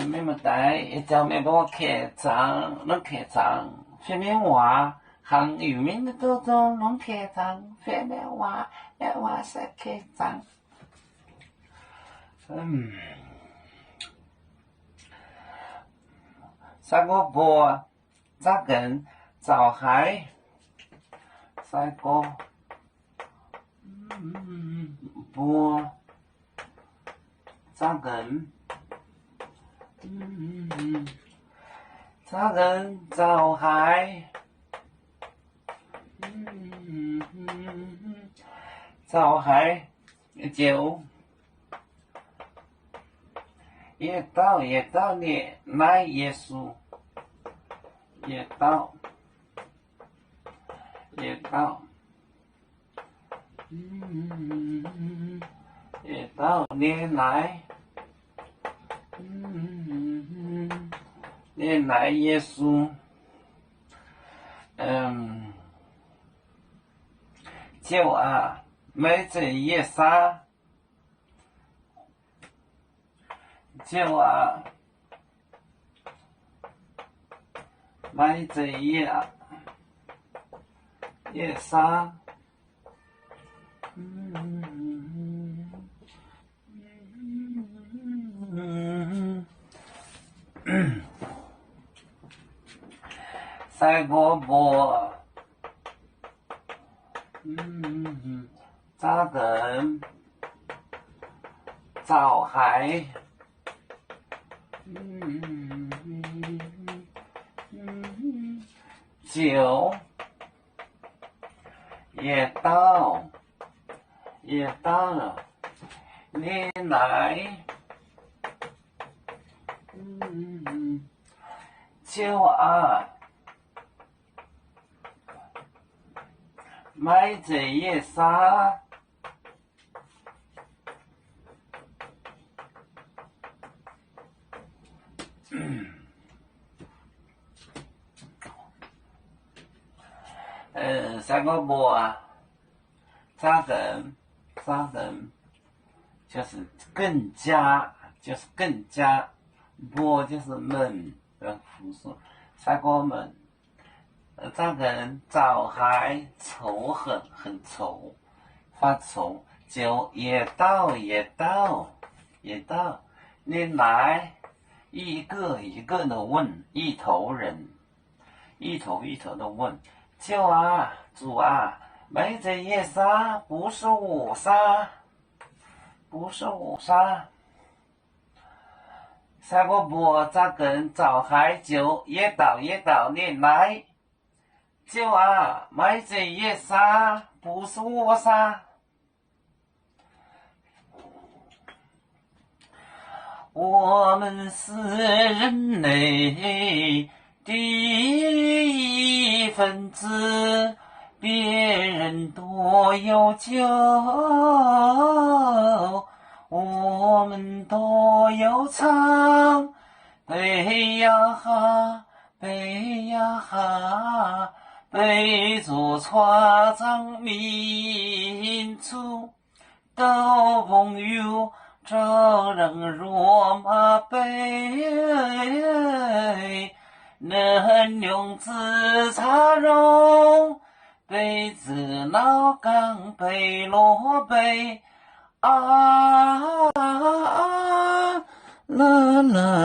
明白，一朝面包开张，拢开张，phía bên ngoài hàng ủy viên都都拢开张，phía bên ngoài sẽ开张。三个波，扎根早海，三个波，扎根。扎根早海，早海就也到你来耶稣，也到也到你来。你来耶稣，就每这夜啥，就每这夜啥，赛过波，扎根，早海，酒也到了，你来，酒买这夜啥？三个波扎根，就是更加，波就是门的复数，三个门。扎根早还愁很愁，发愁，酒也到，你来，一个一个的问，一头人，一头的问，酒主没这夜杀，不是我杀，三个波扎根早还酒也到，你来。酒买这夜杀，不是我杀。我们是人类的一份子，别人多有酒，我们多有唱，背呀哈，背着船长民族到朋友找人落马背，能用自茶容，背子老岗背罗背啦啦。